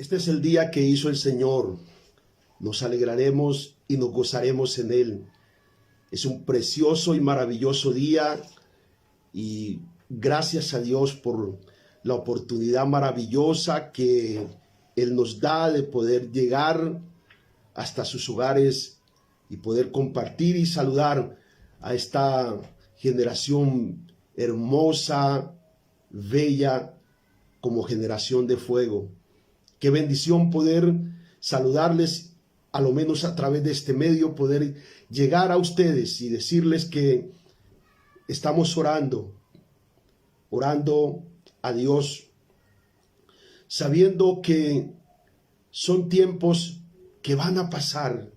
Este es el día que hizo el Señor. Nos alegraremos y nos gozaremos en Él. Es un precioso y maravilloso día y gracias a Dios por la oportunidad maravillosa que Él nos da de poder llegar hasta sus hogares y poder compartir y saludar a esta generación hermosa, bella, como generación de fuego. Qué bendición poder saludarles, a lo menos a través de este medio, poder llegar a ustedes y decirles que estamos orando a Dios, sabiendo que son tiempos que van a pasar,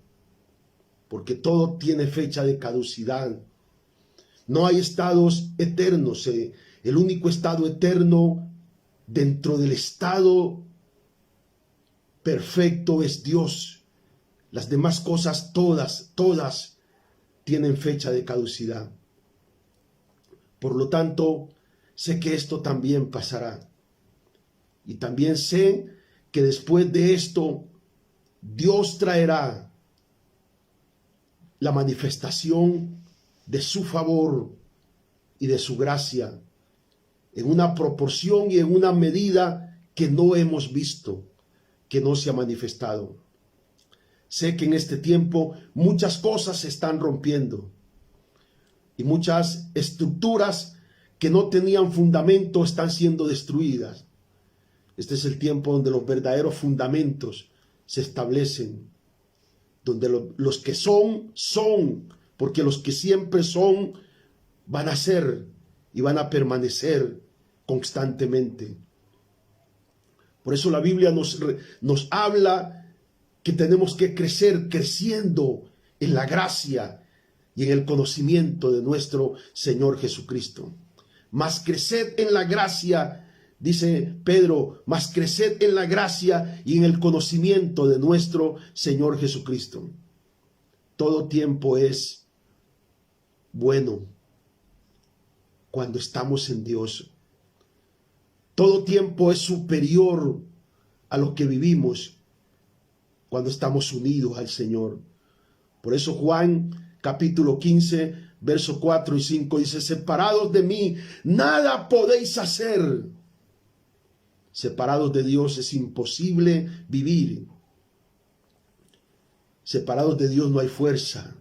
porque todo tiene fecha de caducidad. No hay estados eternos. El único estado eterno dentro del estado perfecto es Dios. Las demás cosas, todas tienen fecha de caducidad. Por lo tanto, sé que esto también pasará. Y también sé que después de esto, Dios traerá la manifestación de su favor y de su gracia en una proporción y en una medida que no hemos visto, que no se ha manifestado. Sé que en este tiempo muchas cosas se están rompiendo y muchas estructuras que no tenían fundamento están siendo destruidas. Este es el tiempo donde los verdaderos fundamentos se establecen, donde los que son, porque los que siempre son van a ser y van a permanecer constantemente. Por eso la Biblia nos habla que tenemos que crecer, creciendo en la gracia y en el conocimiento de nuestro Señor Jesucristo. Mas creced en la gracia, dice Pedro, mas creced en la gracia y en el conocimiento de nuestro Señor Jesucristo. Todo tiempo es bueno cuando estamos en Dios. Todo tiempo es superior a lo que vivimos cuando estamos unidos al Señor. Por eso Juan capítulo 15, versos 4 y 5 dice: separados de mí, nada podéis hacer. Separados de Dios es imposible vivir. Separados de Dios no hay fuerza.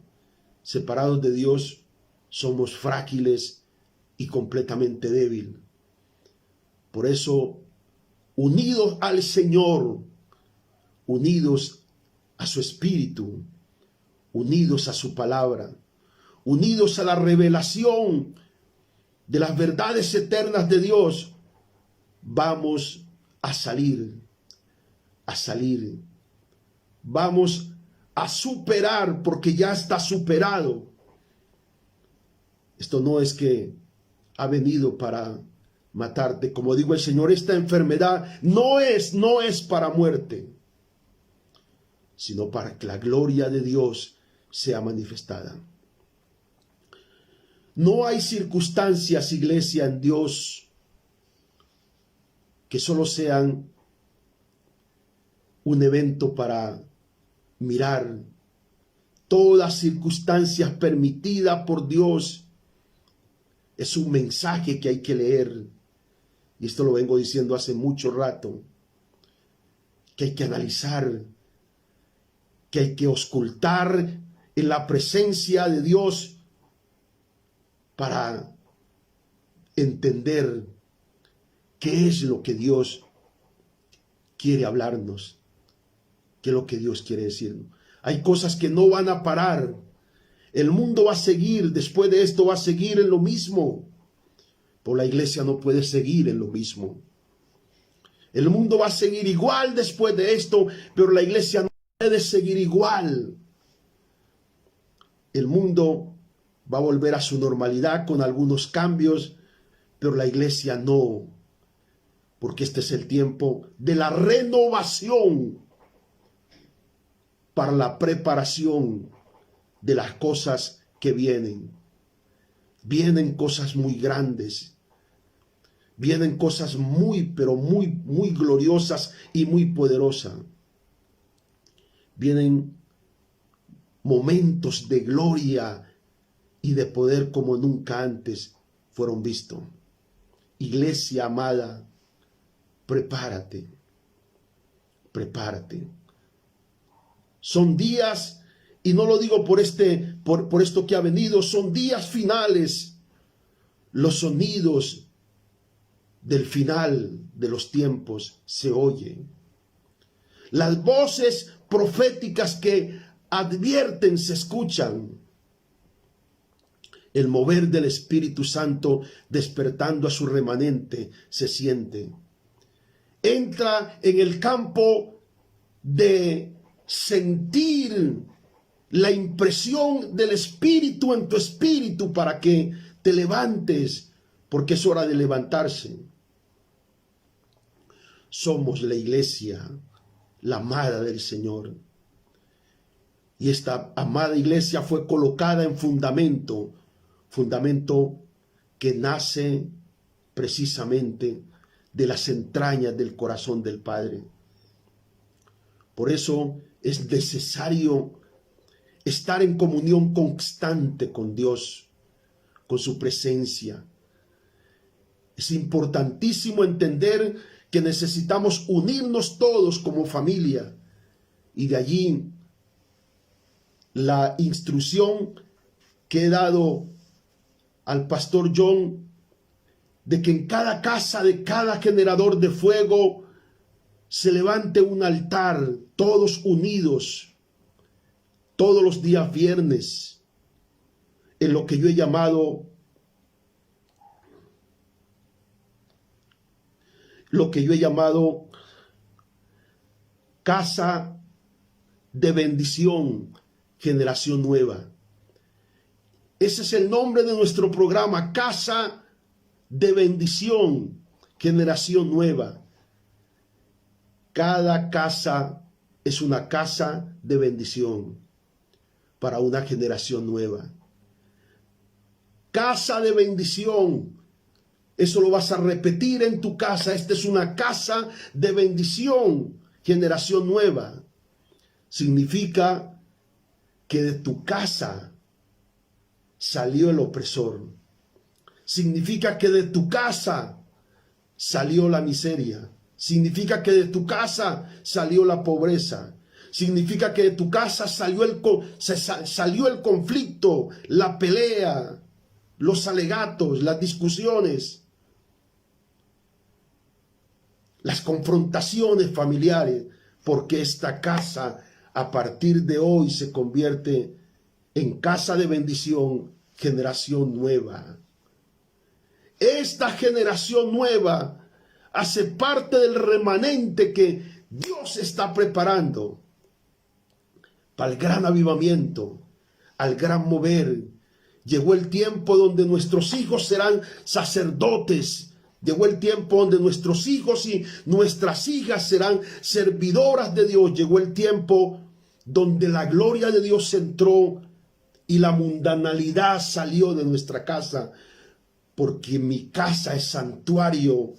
Separados de Dios somos frágiles y completamente débiles. Por eso, unidos al Señor, unidos a su Espíritu, unidos a su palabra, unidos a la revelación de las verdades eternas de Dios, vamos a salir, vamos a superar, porque ya está superado. Esto no es que ha venido para matarte. Como digo el Señor, esta enfermedad no es para muerte, sino para que la gloria de Dios sea manifestada. No hay circunstancias, iglesia, en Dios que solo sean un evento para mirar. Todas circunstancias permitidas por Dios es un mensaje que hay que leer. Y esto lo vengo diciendo hace mucho rato, que hay que analizar, que hay que auscultar en la presencia de Dios para entender qué es lo que Dios quiere hablarnos, qué es lo que Dios quiere decirnos. Hay cosas que no van a parar. El mundo va a seguir, después de esto va a seguir en lo mismo. Pero la iglesia no puede seguir en lo mismo. El mundo va a seguir igual después de esto, pero la iglesia no puede seguir igual. El mundo va a volver a su normalidad con algunos cambios, pero la iglesia no. Porque este es el tiempo de la renovación para la preparación de las cosas que vienen. Vienen cosas muy grandes. Vienen cosas muy, pero muy, muy gloriosas y muy poderosas. Vienen momentos de gloria y de poder como nunca antes fueron vistos. Iglesia amada, prepárate, prepárate. Son días, y no lo digo por esto que ha venido, son días finales. Los sonidos del final de los tiempos se oyen. Las voces proféticas que advierten se escuchan. El mover del Espíritu Santo despertando a su remanente se siente. Entra en el campo de sentir la impresión del Espíritu en tu espíritu para que te levantes, porque es hora de levantarse. Somos la iglesia, la amada del Señor. Y esta amada iglesia fue colocada en fundamento que nace precisamente de las entrañas del corazón del Padre. Por eso es necesario estar en comunión constante con Dios, con su presencia. Es importantísimo entender que necesitamos unirnos todos como familia, y de allí la instrucción que he dado al pastor John de que en cada casa de cada generador de fuego se levante un altar, todos unidos, todos los días viernes, en lo que yo he llamado casa de bendición, generación nueva. Ese es el nombre de nuestro programa, Casa de Bendición, Generación Nueva. Cada casa es una casa de bendición para una generación nueva. Casa de bendición, eso lo vas a repetir en tu casa. Esta es una casa de bendición, generación nueva. Significa que de tu casa salió el opresor. Significa que de tu casa salió la miseria. Significa que de tu casa salió la pobreza. Significa que de tu casa salió el conflicto, la pelea, los alegatos, las discusiones, las confrontaciones familiares, porque esta casa a partir de hoy se convierte en casa de bendición, generación nueva. Esta generación nueva hace parte del remanente que Dios está preparando para el gran avivamiento, al gran mover. Llegó el tiempo donde nuestros hijos serán sacerdotes. Llegó el tiempo donde nuestros hijos y nuestras hijas serán servidoras de Dios. Llegó el tiempo donde la gloria de Dios entró y la mundanalidad salió de nuestra casa, porque mi casa es santuario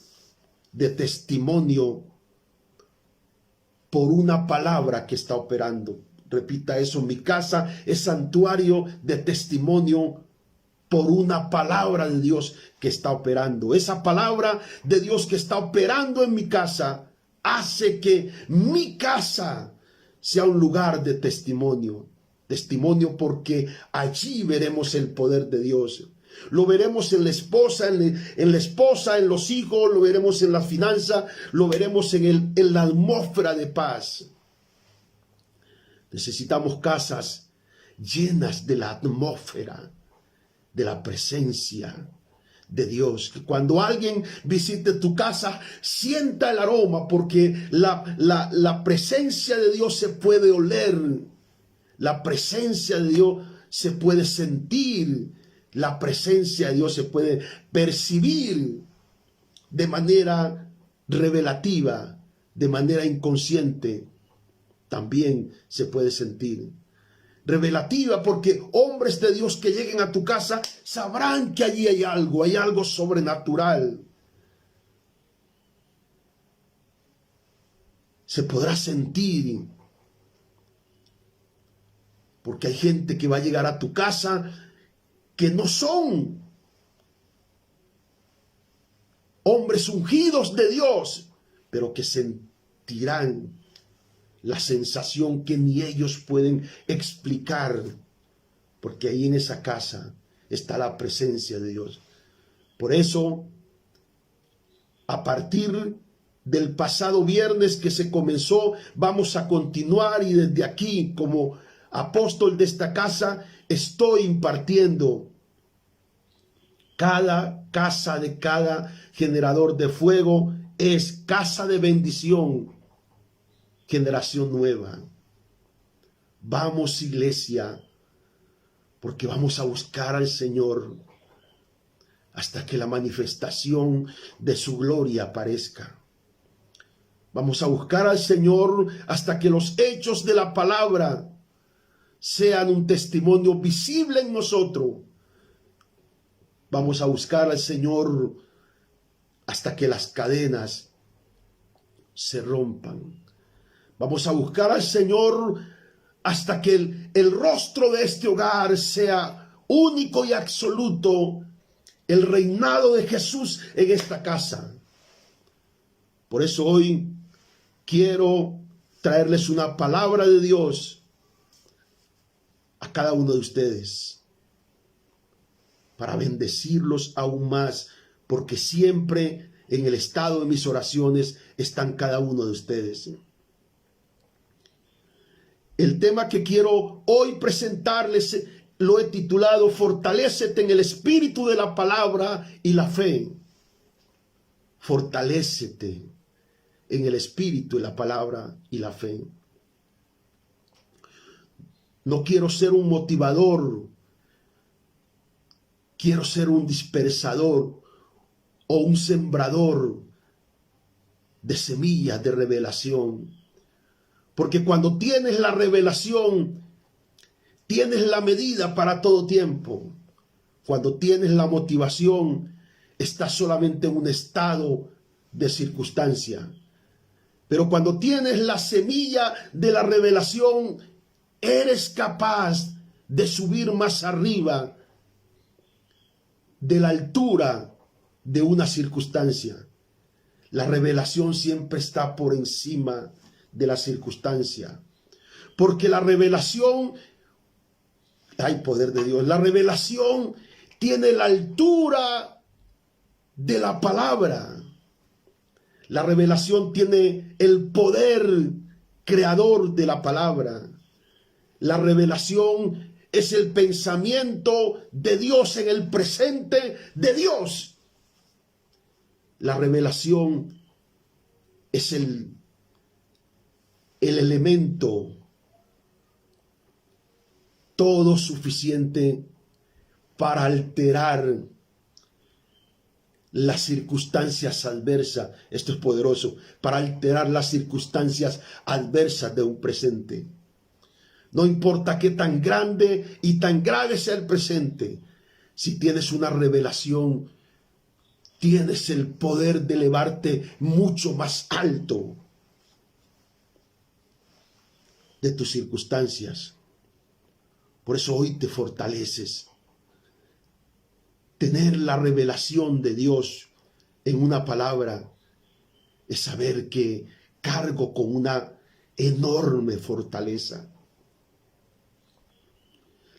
de testimonio por una palabra que está operando. Repita eso, mi casa es santuario de testimonio por una palabra de Dios que está operando. Esa palabra de Dios que está operando en mi casa hace que mi casa sea un lugar de testimonio. Testimonio porque allí veremos el poder de Dios. Lo veremos en la esposa, en los hijos, lo veremos en la finanza, lo veremos en la atmósfera de paz. Necesitamos casas llenas de la atmósfera, de la presencia de Dios. Que cuando alguien visite tu casa, sienta el aroma, porque la presencia de Dios se puede oler. La presencia de Dios se puede sentir. La presencia de Dios se puede percibir de manera revelativa, de manera inconsciente. También se puede sentir. Revelativa porque hombres de Dios que lleguen a tu casa sabrán que allí hay algo sobrenatural. se podrá sentir. Porque hay gente que va a llegar a tu casa que no son hombres ungidos de Dios, pero que sentirán la sensación que ni ellos pueden explicar, porque ahí en esa casa está la presencia de Dios. Por eso, a partir del pasado viernes que se comenzó, vamos a continuar, y desde aquí, como apóstol de esta casa, estoy impartiendo cada casa de cada generador de fuego es casa de bendición, generación nueva. Vamos, iglesia, porque vamos a buscar al Señor hasta que la manifestación de su gloria aparezca. Vamos a buscar al Señor hasta que los hechos de la palabra sean un testimonio visible en nosotros. Vamos a buscar al Señor hasta que las cadenas se rompan. Vamos a buscar al Señor hasta que el rostro de este hogar sea único y absoluto, el reinado de Jesús en esta casa. Por eso hoy quiero traerles una palabra de Dios a cada uno de ustedes, para bendecirlos aún más, porque siempre en el estado de mis oraciones están cada uno de ustedes. El tema que quiero hoy presentarles lo he titulado Fortalécete en el espíritu de la palabra y la fe. Fortalécete en el espíritu de la palabra y la fe. No quiero ser un motivador, quiero ser un dispersador o un sembrador de semillas de revelación. Porque cuando tienes la revelación, tienes la medida para todo tiempo. Cuando tienes la motivación, estás solamente en un estado de circunstancia. Pero cuando tienes la semilla de la revelación, eres capaz de subir más arriba de la altura de una circunstancia. La revelación siempre está por encima de la circunstancia, porque la revelación, hay poder de Dios, la revelación tiene la altura de la palabra. La revelación tiene el poder creador de la palabra. La revelación es el pensamiento de Dios en el presente de Dios. La revelación es el elemento todo suficiente para alterar las circunstancias adversas. Esto es poderoso, para alterar las circunstancias adversas de un presente. No importa qué tan grande y tan grave sea el presente, si tienes una revelación, tienes el poder de elevarte mucho más alto de tus circunstancias. Por eso hoy te fortaleces. Tener la revelación de Dios en una palabra es saber que cargo con una enorme fortaleza.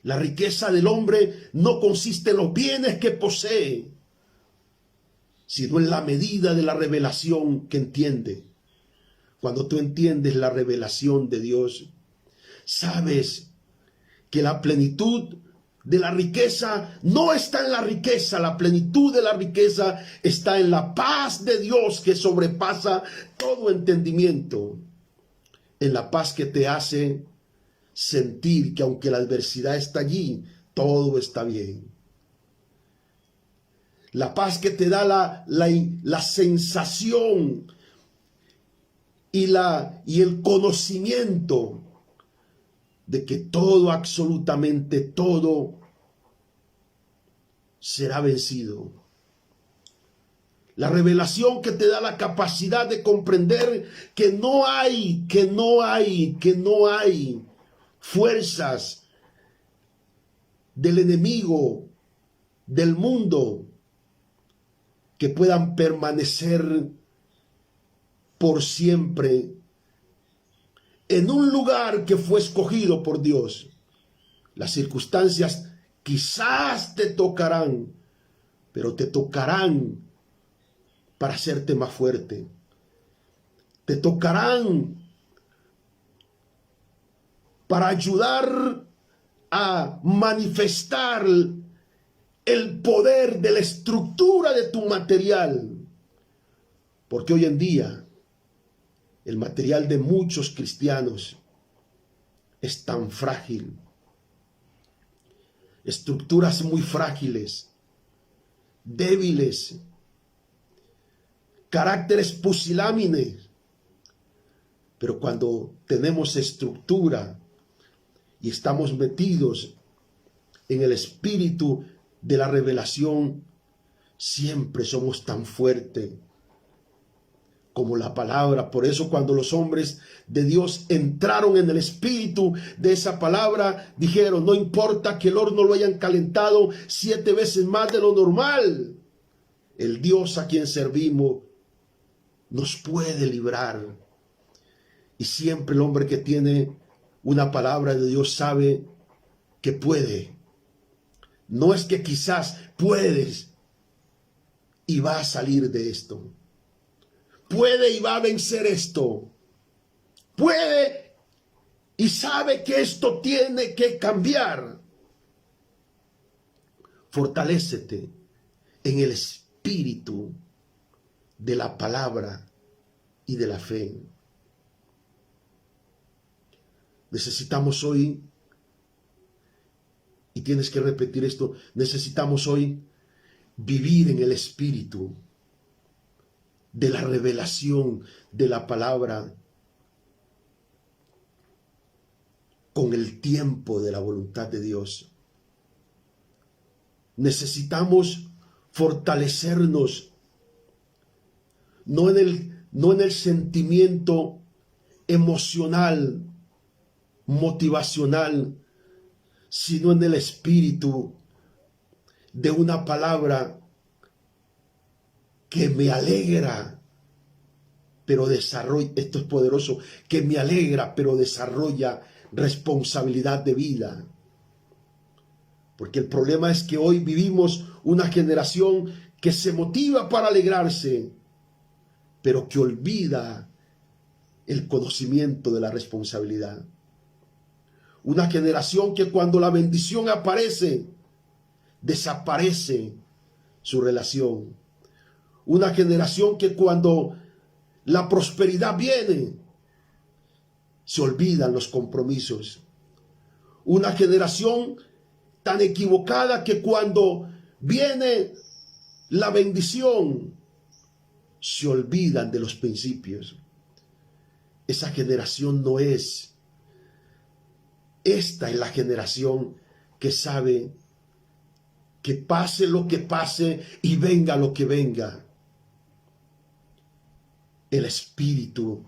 La riqueza del hombre no consiste en los bienes que posee, sino en la medida de la revelación que entiende. Cuando tú entiendes la revelación de Dios, sabes que la plenitud de la riqueza no está en la riqueza. La plenitud de la riqueza está en la paz de Dios que sobrepasa todo entendimiento. En la paz que te hace sentir que aunque la adversidad está allí, todo está bien. La paz que te da la sensación y el conocimiento de que todo, absolutamente todo, será vencido. La revelación que te da la capacidad de comprender que no hay fuerzas del enemigo, del mundo, que puedan permanecer por siempre en un lugar que fue escogido por Dios. Las circunstancias quizás te tocarán, pero te tocarán para hacerte más fuerte. Te tocarán para ayudar a manifestar el poder de la estructura de tu material. Porque hoy en día el material de muchos cristianos es tan frágil. Estructuras muy frágiles, débiles, caracteres pusilánimes. Pero cuando tenemos estructura y estamos metidos en el espíritu de la revelación, siempre somos tan fuertes como la palabra. Por eso cuando los hombres de Dios entraron en el espíritu de esa palabra, dijeron: no importa que el horno lo hayan calentado 7 veces más de lo normal, el Dios a quien servimos nos puede librar. Y siempre el hombre que tiene una palabra de Dios sabe que puede. No es que quizás puedes y va a salir de esto. Puede y va a vencer esto. Puede y sabe que esto tiene que cambiar. Fortalécete en el espíritu de la palabra y de la fe. Necesitamos hoy, y tienes que repetir esto, necesitamos hoy vivir en el espíritu de la revelación de la palabra con el tiempo de la voluntad de Dios. Necesitamos fortalecernos no en el sentimiento emocional, motivacional, sino en el espíritu de una palabra que me alegra, pero desarrolla, esto es poderoso, que me alegra, pero desarrolla responsabilidad de vida. Porque el problema es que hoy vivimos una generación que se motiva para alegrarse, pero que olvida el conocimiento de la responsabilidad. Una generación que cuando la bendición aparece, desaparece su relación. Una generación que cuando la prosperidad viene, se olvidan los compromisos. Una generación tan equivocada que cuando viene la bendición, se olvidan de los principios. Esa generación no es. Esta es la generación que sabe que pase lo que pase y venga lo que venga, el espíritu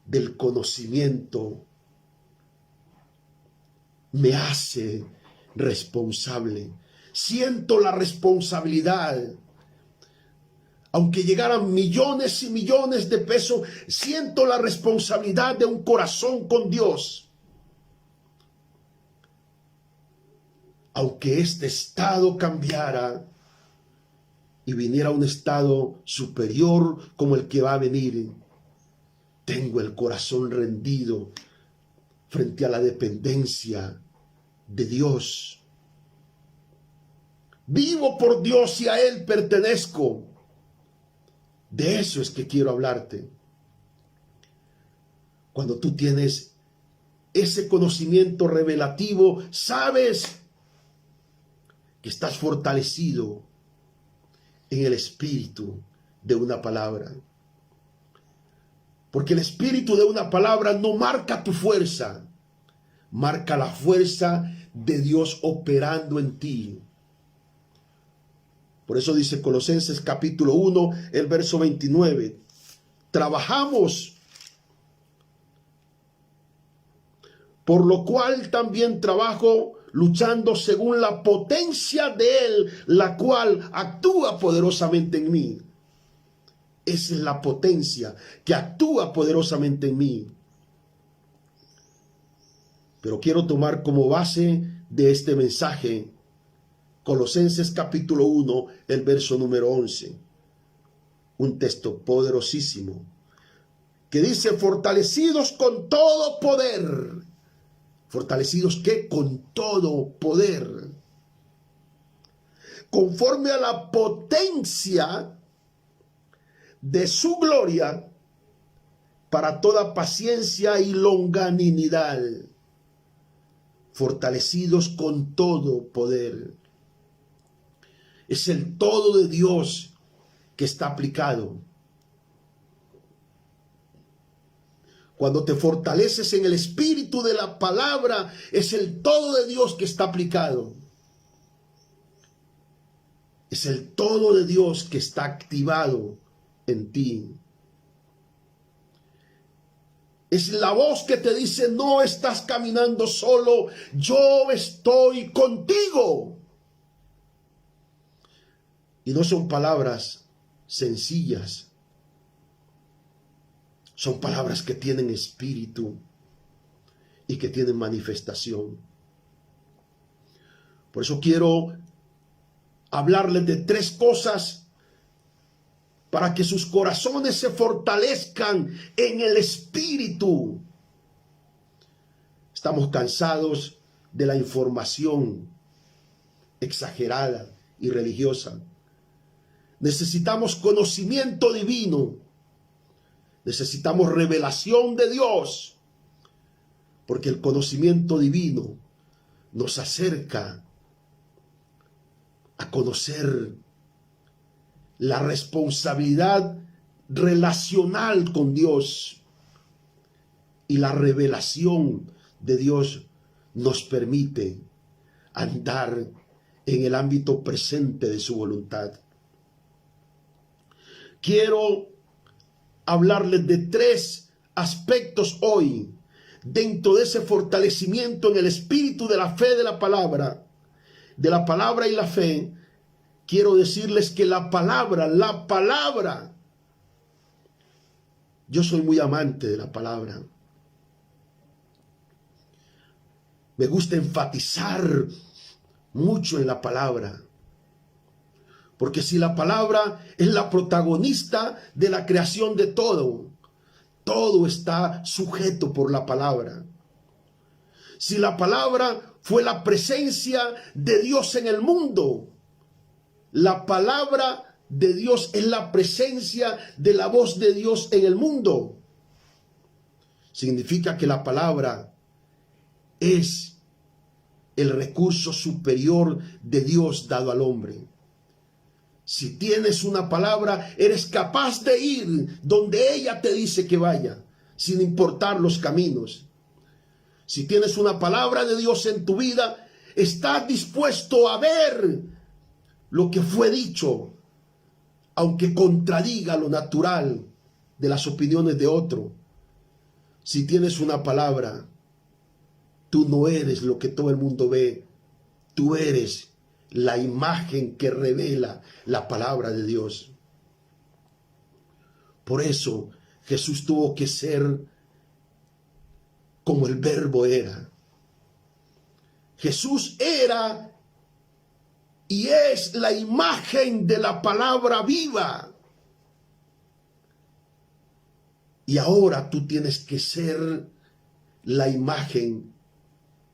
del conocimiento me hace responsable. Siento la responsabilidad. Aunque llegaran millones y millones de pesos, siento la responsabilidad de un corazón con Dios. Aunque este estado cambiara y viniera un estado superior como el que va a venir, tengo el corazón rendido frente a la dependencia de Dios. Vivo por Dios y a Él pertenezco. De eso es que quiero hablarte. Cuando tú tienes ese conocimiento revelativo, sabes que estás fortalecido en el espíritu de una palabra. Porque el espíritu de una palabra no marca tu fuerza, marca la fuerza de Dios operando en ti. Por eso dice Colosenses capítulo 1, el verso 29. Trabajamos, por lo cual también trabajo, luchando según la potencia de Él, la cual actúa poderosamente en mí. Esa es la potencia que actúa poderosamente en mí. Pero quiero tomar como base de este mensaje Colosenses capítulo 1, el verso número 11. Un texto poderosísimo que dice: fortalecidos con todo poder. ¿Fortalecidos qué? Con todo poder. Conforme a la potencia de su gloria, para toda paciencia y longanimidad. Fortalecidos con todo poder. Es el todo de Dios que está aplicado. Cuando te fortaleces en el espíritu de la palabra, es el todo de Dios que está aplicado. Es el todo de Dios que está activado en ti. Es la voz que te dice: no estás caminando solo, yo estoy contigo. Y no son palabras sencillas. Son palabras que tienen espíritu y que tienen manifestación. Por eso quiero hablarles de 3 cosas para que sus corazones se fortalezcan en el espíritu. Estamos cansados de la información exagerada y religiosa. Necesitamos conocimiento divino. Necesitamos revelación de Dios. Porque el conocimiento divino nos acerca a conocer la responsabilidad relacional con Dios. Y la revelación de Dios nos permite andar en el ámbito presente de su voluntad. Quiero hablarles de 3 aspectos hoy dentro de ese fortalecimiento en el espíritu de la fe de la palabra y la fe. Quiero decirles que la palabra, yo soy muy amante de la palabra. Me gusta enfatizar mucho en la palabra. Porque si la palabra es la protagonista de la creación de todo, todo está sujeto por la palabra. Si la palabra fue la presencia de Dios en el mundo, la palabra de Dios es la presencia de la voz de Dios en el mundo. Significa que la palabra es el recurso superior de Dios dado al hombre. Si tienes una palabra, eres capaz de ir donde ella te dice que vaya, sin importar los caminos. Si tienes una palabra de Dios en tu vida, estás dispuesto a ver lo que fue dicho, aunque contradiga lo natural de las opiniones de otro. Si tienes una palabra, tú no eres lo que todo el mundo ve, tú eres la imagen que revela la palabra de Dios. Por eso Jesús tuvo que ser como el Verbo era. Jesús era y es la imagen de la palabra viva. Y ahora tú tienes que ser la imagen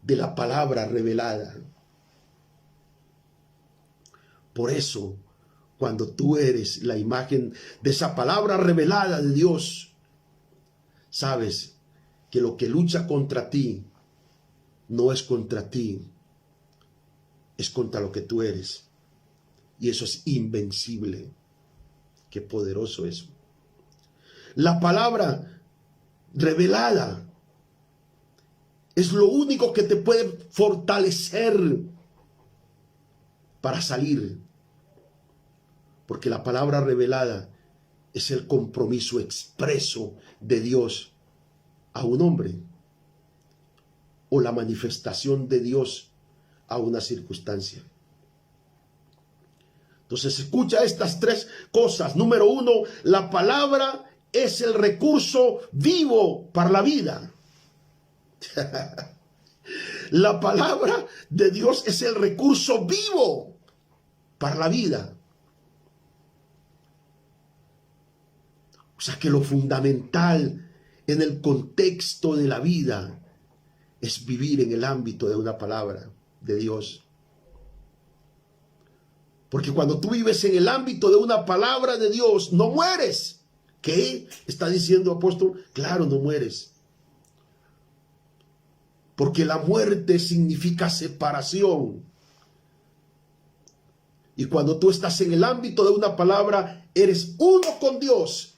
de la palabra revelada. Por eso, cuando tú eres la imagen de esa palabra revelada de Dios, sabes que lo que lucha contra ti no es contra ti, es contra lo que tú eres. Y eso es invencible. Qué poderoso eso. La palabra revelada es lo único que te puede fortalecer para salir. Porque la palabra revelada es el compromiso expreso de Dios a un hombre, o la manifestación de Dios a una circunstancia. Entonces escucha estas tres cosas. Número uno, la palabra es el recurso vivo para la vida. La palabra de Dios es el recurso vivo para la vida. O sea que lo fundamental en el contexto de la vida es vivir en el ámbito de una palabra de Dios. Porque cuando tú vives en el ámbito de una palabra de Dios, no mueres. ¿Qué está diciendo apóstol? Claro, no mueres. Porque la muerte significa separación. Y cuando tú estás en el ámbito de una palabra, eres uno con Dios.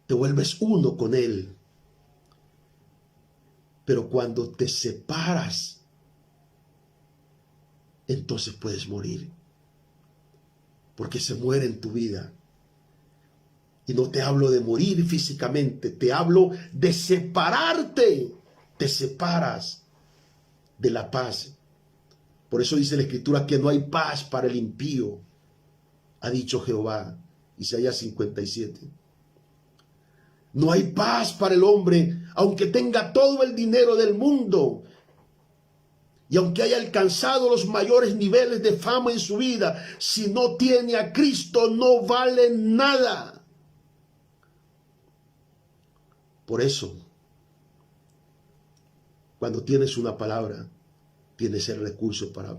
Te vuelves uno con Él. Pero cuando te separas, entonces puedes morir. Porque se muere en tu vida. Y no te hablo de morir físicamente, te hablo de separarte. Te separas de la paz. Por eso dice la Escritura que no hay paz para el impío, ha dicho Jehová. Isaías 57. No hay paz para el hombre, aunque tenga todo el dinero del mundo. Y aunque haya alcanzado los mayores niveles de fama en su vida, si no tiene a Cristo, no vale nada. Por eso, cuando tienes una palabra, tienes el recurso para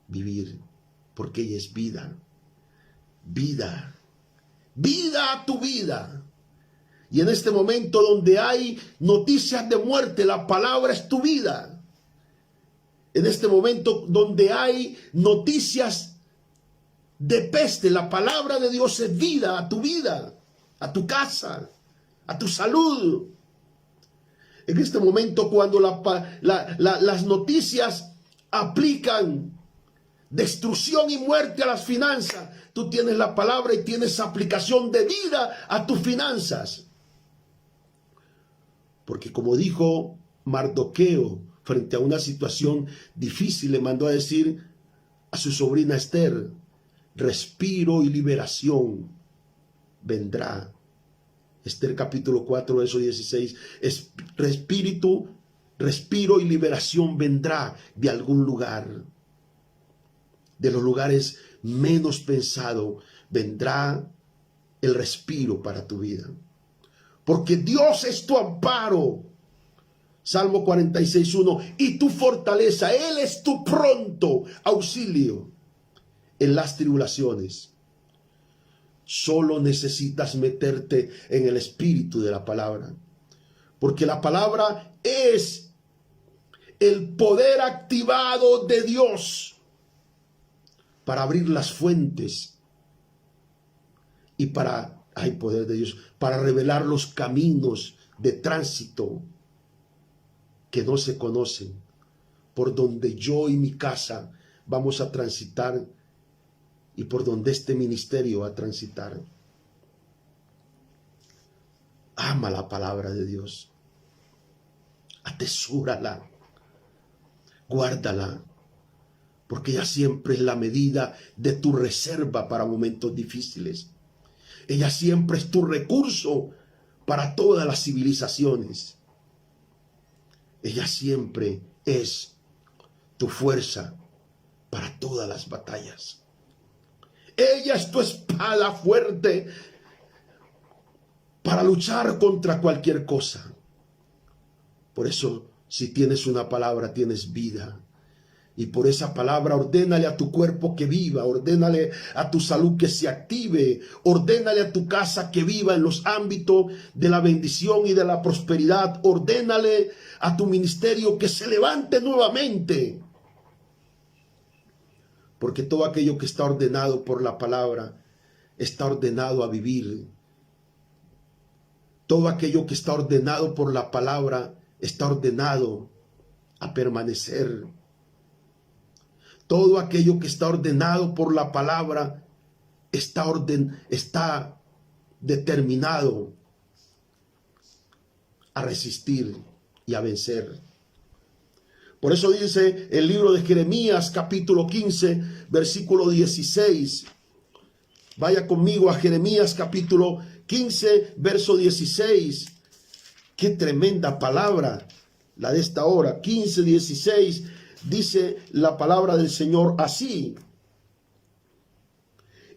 vivir, porque ella es vida. Vida. Vida a tu vida. Y en este momento donde hay noticias de muerte, la palabra es tu vida. En este momento donde hay noticias de peste, la palabra de Dios es vida, a tu casa, a tu salud. En este momento cuando las noticias aplican destrucción y muerte a las finanzas, tú tienes la palabra y tienes aplicación de vida a tus finanzas. Porque como dijo Mardoqueo, frente a una situación difícil, le mandó a decir a su sobrina Esther: respiro y liberación vendrá. Esther capítulo 4, verso 16. Respiro y liberación vendrá de algún lugar. De los lugares menos pensados vendrá el respiro para tu vida. Porque Dios es tu amparo. Salmo 46:1. Y tu fortaleza. Él es tu pronto auxilio en las tribulaciones. Solo necesitas meterte en el espíritu de la palabra. Porque la palabra es el poder activado de Dios para abrir las fuentes y hay poder de Dios para revelar los caminos de tránsito que no se conocen, por donde yo y mi casa vamos a transitar y por donde este ministerio va a transitar. Ama la palabra de Dios, atesúrala, guárdala, porque ella siempre es la medida de tu reserva para momentos difíciles. Ella siempre es tu recurso para todas las civilizaciones. Ella siempre es tu fuerza para todas las batallas. Ella es tu espada fuerte para luchar contra cualquier cosa. Por eso, si tienes una palabra, tienes vida. Y por esa palabra, ordénale a tu cuerpo que viva, ordénale a tu salud que se active, ordénale a tu casa que viva en los ámbitos de la bendición y de la prosperidad, ordénale a tu ministerio que se levante nuevamente. Porque todo aquello que está ordenado por la palabra está ordenado a vivir. Todo aquello que está ordenado por la palabra está ordenado a permanecer. Todo aquello que está ordenado por la palabra está determinado a resistir y a vencer. Por eso dice el libro de Jeremías, capítulo 15, versículo 16. Vaya conmigo a Jeremías, capítulo 15, verso 16. Qué tremenda palabra la de esta hora. 15, 16, dice la palabra del Señor así.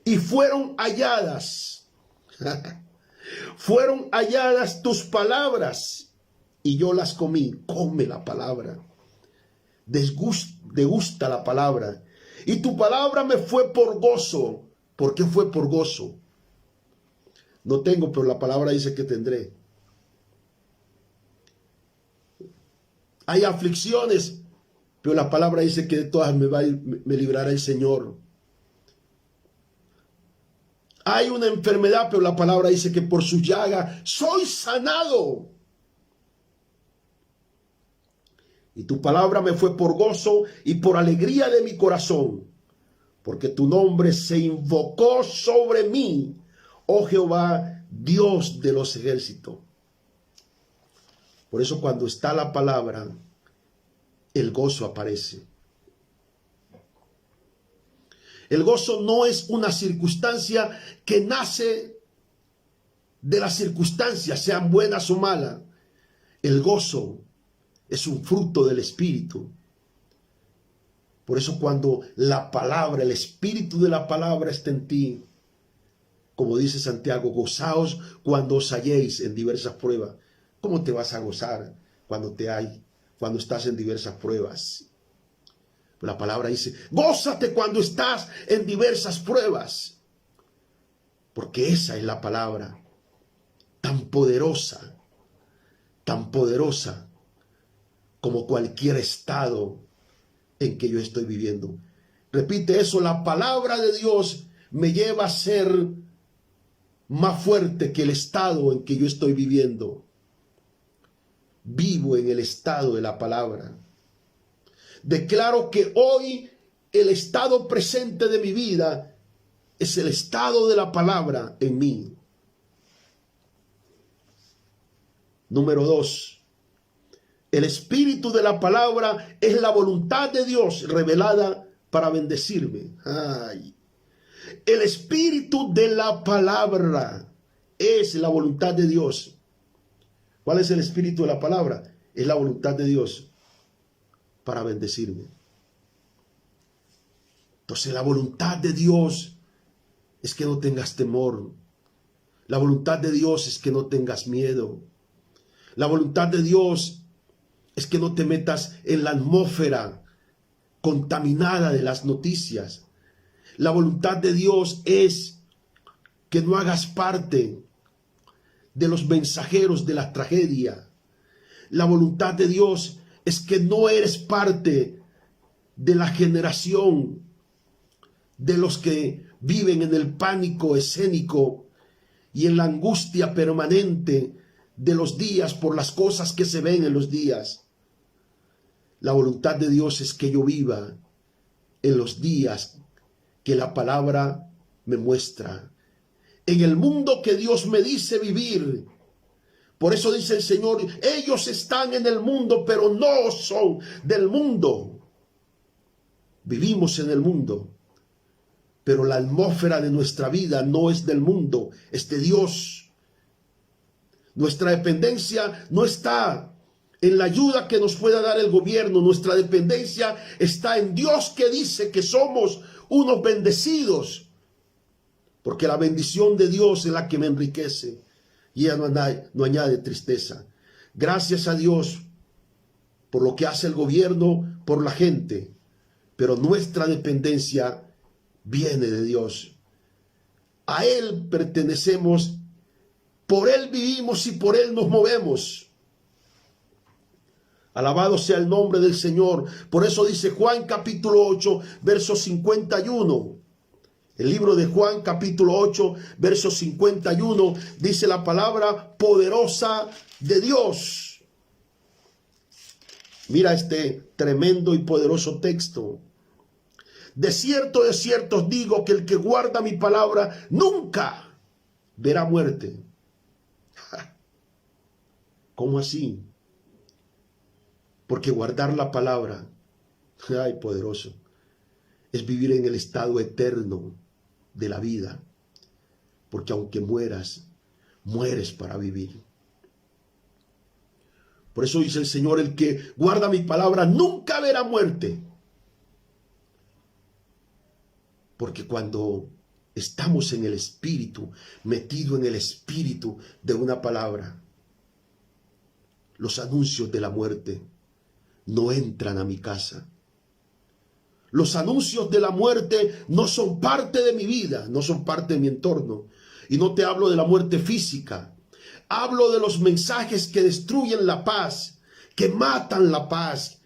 Y fueron halladas tus palabras, y yo las comí. Come la palabra. Degusta la palabra. Y tu palabra me fue por gozo. ¿Por qué fue por gozo? No tengo, pero la palabra dice que tendré. Hay aflicciones, pero la palabra dice que de todas me librará el Señor. Hay una enfermedad, pero la palabra dice que por su llaga soy sanado. Y tu palabra me fue por gozo y por alegría de mi corazón, porque tu nombre se invocó sobre mí, oh Jehová, Dios de los ejércitos. Por eso cuando está la palabra, el gozo aparece. El gozo no es una circunstancia que nace de las circunstancias, sean buenas o malas. El gozo es un fruto del Espíritu. Por eso cuando la palabra, el espíritu de la palabra está en ti, como dice Santiago, gozaos cuando os halléis en diversas pruebas. ¿Cómo te vas a gozar cuando estás en diversas pruebas? La palabra dice, gózate cuando estás en diversas pruebas. Porque esa es la palabra tan poderosa como cualquier estado en que yo estoy viviendo. Repite eso, la palabra de Dios me lleva a ser más fuerte que el estado en que yo estoy viviendo. Vivo en el estado de la palabra. Declaro que hoy el estado presente de mi vida es el estado de la palabra en mí. Número 2. El espíritu de la palabra es la voluntad de Dios revelada para bendecirme. Ay. El espíritu de la palabra es la voluntad de Dios. ¿Cuál es el espíritu de la palabra? Es la voluntad de Dios para bendecirme. Entonces la voluntad de Dios es que no tengas temor. La voluntad de Dios es que no tengas miedo. La voluntad de Dios es que no te metas en la atmósfera contaminada de las noticias. La voluntad de Dios es que no hagas parte de los mensajeros de la tragedia. La voluntad de Dios es que no eres parte de la generación de los que viven en el pánico escénico y en la angustia permanente de los días por las cosas que se ven en los días. La voluntad de Dios es que yo viva en los días que la palabra me muestra, en el mundo que Dios me dice vivir. Por eso dice el Señor, ellos están en el mundo, pero no son del mundo. Vivimos en el mundo, pero la atmósfera de nuestra vida no es del mundo, es de Dios. Nuestra dependencia no está en la ayuda que nos pueda dar el gobierno. Nuestra dependencia está en Dios, que dice que somos unos bendecidos, porque la bendición de Dios es la que me enriquece y ella no añade tristeza. Gracias a Dios por lo que hace el gobierno por la gente, pero nuestra dependencia viene de Dios. A Él pertenecemos, por Él vivimos y por Él nos movemos. Alabado sea el nombre del Señor. Por eso dice Juan capítulo 8, verso 51. El libro de Juan capítulo 8, verso 51, dice la palabra poderosa de Dios. Mira este tremendo y poderoso texto. de cierto os digo que el que guarda mi palabra nunca verá muerte. ¿Cómo así? Porque guardar la palabra, ay, poderoso, es vivir en el estado eterno de la vida. Porque aunque mueras, mueres para vivir. Por eso dice el Señor, el que guarda mi palabra nunca verá muerte. Porque cuando estamos en el espíritu, metido en el espíritu de una palabra, los anuncios de la muerte no entran a mi casa. Los anuncios de la muerte no son parte de mi vida, no son parte de mi entorno. Y no te hablo de la muerte física. Hablo de los mensajes que destruyen la paz, que matan la paz,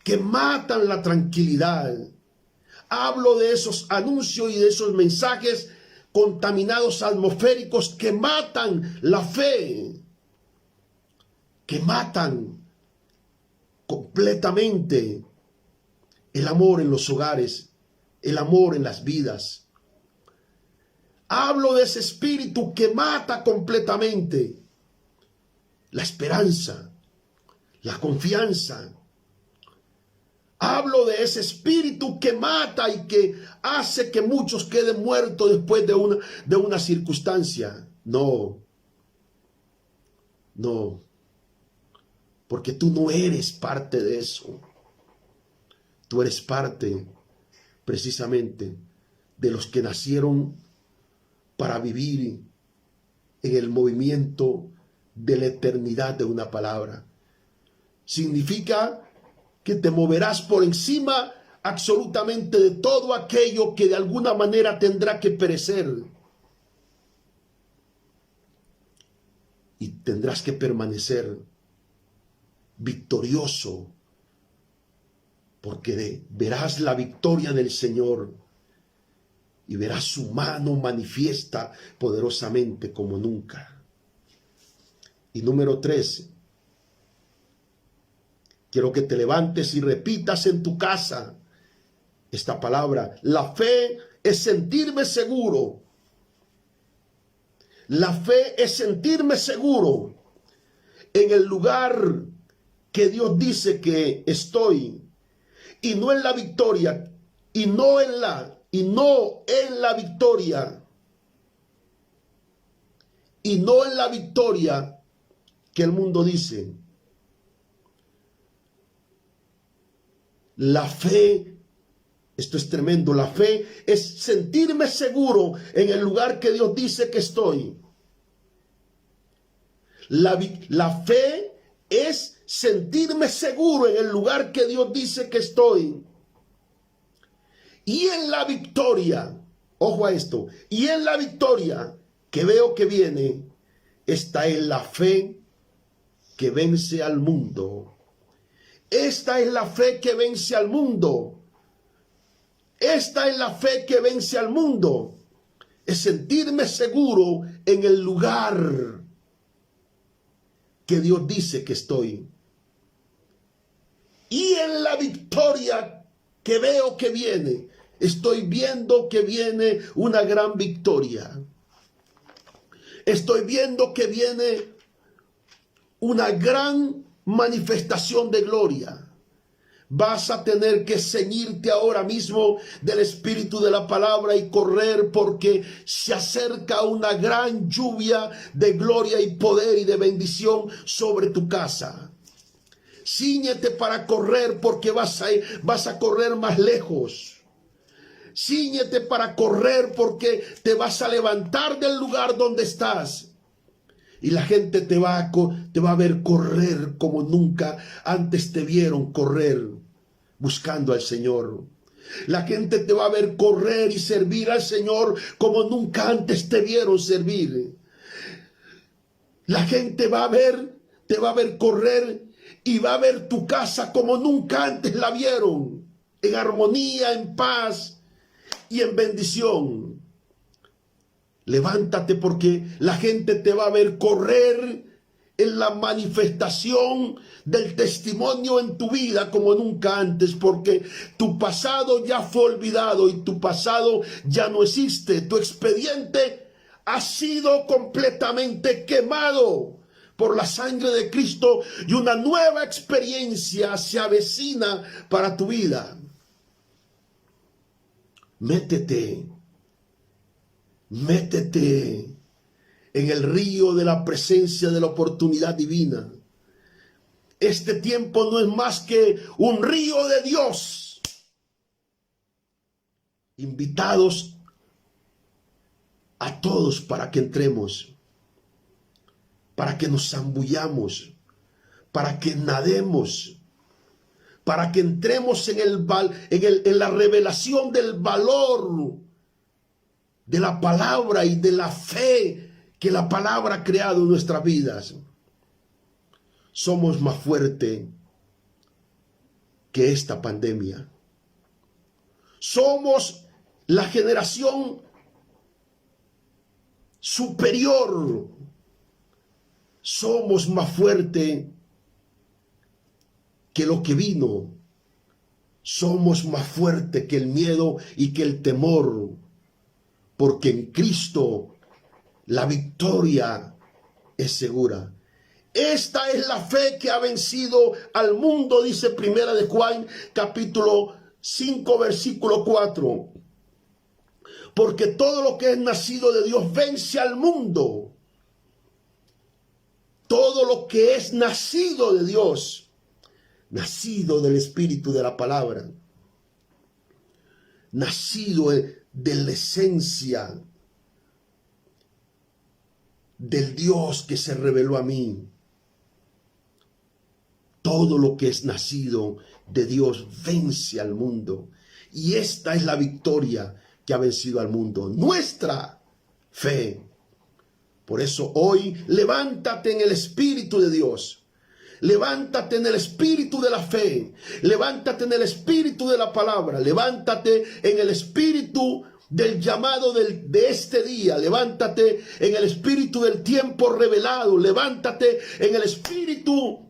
que matan la tranquilidad. Hablo de esos anuncios y de esos mensajes contaminados atmosféricos que matan la fe, que matan completamente el amor en los hogares, el amor en las vidas. Hablo de ese espíritu que mata completamente la esperanza, la confianza. Hablo de ese espíritu que mata y que hace que muchos queden muertos después de una circunstancia. No, no, porque tú no eres parte de eso. Tú eres parte precisamente de los que nacieron para vivir en el movimiento de la eternidad de una palabra. Significa que te moverás por encima absolutamente de todo aquello que de alguna manera tendrá que perecer. Y tendrás que permanecer victorioso, porque verás la victoria del Señor y verás su mano manifiesta poderosamente como nunca. Y número 3, quiero que te levantes y repitas en tu casa esta palabra. La fe es sentirme seguro. La fe es sentirme seguro en el lugar que Dios dice que estoy, y no en la victoria, y no en la victoria, y no en la victoria que el mundo dice. La fe, esto es tremendo, la fe es sentirme seguro en el lugar que Dios dice que estoy. La fe es sentirme seguro en el lugar que Dios dice que estoy. Y en la victoria, ojo a esto, y en la victoria que veo que viene, esta es la fe que vence al mundo. Esta es la fe que vence al mundo. Esta es la fe que vence al mundo. Es sentirme seguro en el lugar que Dios dice que estoy. Y en la victoria que veo que viene, estoy viendo que viene una gran victoria. Estoy viendo que viene una gran manifestación de gloria. Vas a tener que ceñirte ahora mismo del espíritu de la palabra y correr, porque se acerca una gran lluvia de gloria y poder y de bendición sobre tu casa. Cíñete para correr, porque vas a correr más lejos. Cíñete para correr, porque te vas a levantar del lugar donde estás. Y la gente te va a ver correr como nunca antes te vieron correr buscando al Señor. La gente te va a ver correr y servir al Señor como nunca antes te vieron servir. La gente te va a ver correr y va a ver tu casa como nunca antes la vieron, en armonía, en paz y en bendición. Levántate, porque la gente te va a ver correr en la manifestación del testimonio en tu vida como nunca antes, porque tu pasado ya fue olvidado y tu pasado ya no existe. Tu expediente ha sido completamente quemado por la sangre de Cristo y una nueva experiencia se avecina para tu vida. Métete en el río de la presencia de la oportunidad divina. Este tiempo no es más que un río de Dios. Invitados a todos para que entremos, para que nos zambullamos, para que nademos, para que entremos en la revelación del valor de la palabra y de la fe que la palabra ha creado en nuestras vidas. Somos más fuertes que esta pandemia. Somos la generación superior. Somos más fuertes que lo que vino. Somos más fuertes que el miedo y que el temor. Porque en Cristo la victoria es segura. Esta es la fe que ha vencido al mundo, dice Primera de Juan, capítulo 5, versículo 4. Porque todo lo que es nacido de Dios vence al mundo. Todo lo que es nacido de Dios, nacido del Espíritu de la palabra, nacido de la esencia del Dios que se reveló a mí. Todo lo que es nacido de Dios vence al mundo. Y esta es la victoria que ha vencido al mundo. Nuestra fe. Por eso hoy levántate en el Espíritu de Dios. Levántate en el espíritu de la fe. Levántate en el espíritu de la palabra. Levántate en el espíritu del llamado de este día. Levántate en el espíritu del tiempo revelado. Levántate en el espíritu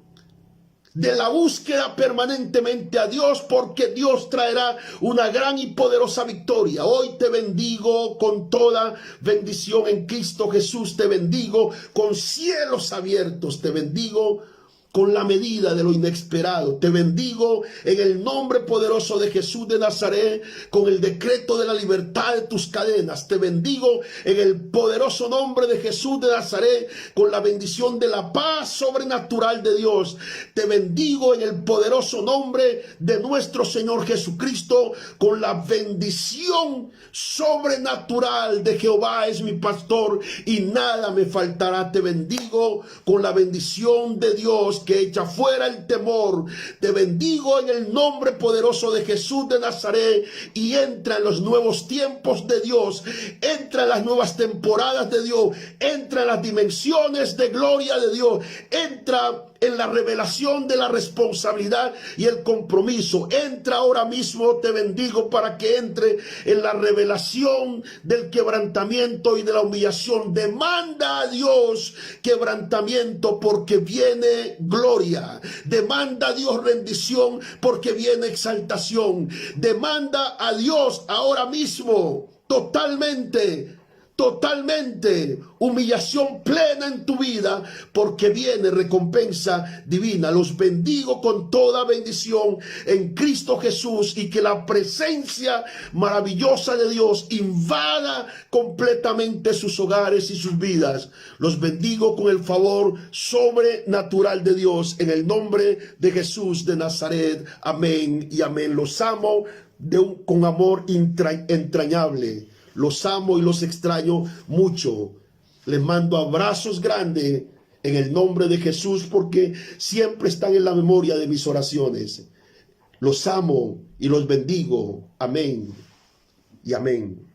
de la búsqueda permanentemente a Dios, porque Dios traerá una gran y poderosa victoria. Hoy te bendigo con toda bendición en Cristo Jesús. Te bendigo con cielos abiertos. Te bendigo con la medida de lo inesperado. Te bendigo en el nombre poderoso de Jesús de Nazaret, con el decreto de la libertad de tus cadenas. Te bendigo en el poderoso nombre de Jesús de Nazaret, con la bendición de la paz sobrenatural de Dios. Te bendigo en el poderoso nombre de nuestro Señor Jesucristo, con la bendición sobrenatural de Jehová es mi pastor y nada me faltará. Te bendigo con la bendición de Dios que echa fuera el temor. Te bendigo en el nombre poderoso de Jesús de Nazaret y entra en los nuevos tiempos de Dios, entra en las nuevas temporadas de Dios, entra en las dimensiones de gloria de Dios, entra en la revelación de la responsabilidad y el compromiso. Entra ahora mismo, te bendigo, para que entre en la revelación del quebrantamiento y de la humillación. Demanda a Dios quebrantamiento porque viene gloria. Demanda a Dios rendición porque viene exaltación. Demanda a Dios ahora mismo totalmente humillación plena en tu vida, porque viene recompensa divina. Los bendigo con toda bendición en Cristo Jesús, y que la presencia maravillosa de Dios invada completamente sus hogares y sus vidas. Los bendigo con el favor sobrenatural de Dios en el nombre de Jesús de Nazaret. Amén y amén. Los amo con amor entrañable. Los amo y los extraño mucho. Les mando abrazos grandes en el nombre de Jesús, porque siempre están en la memoria de mis oraciones. Los amo y los bendigo. Amén y amén.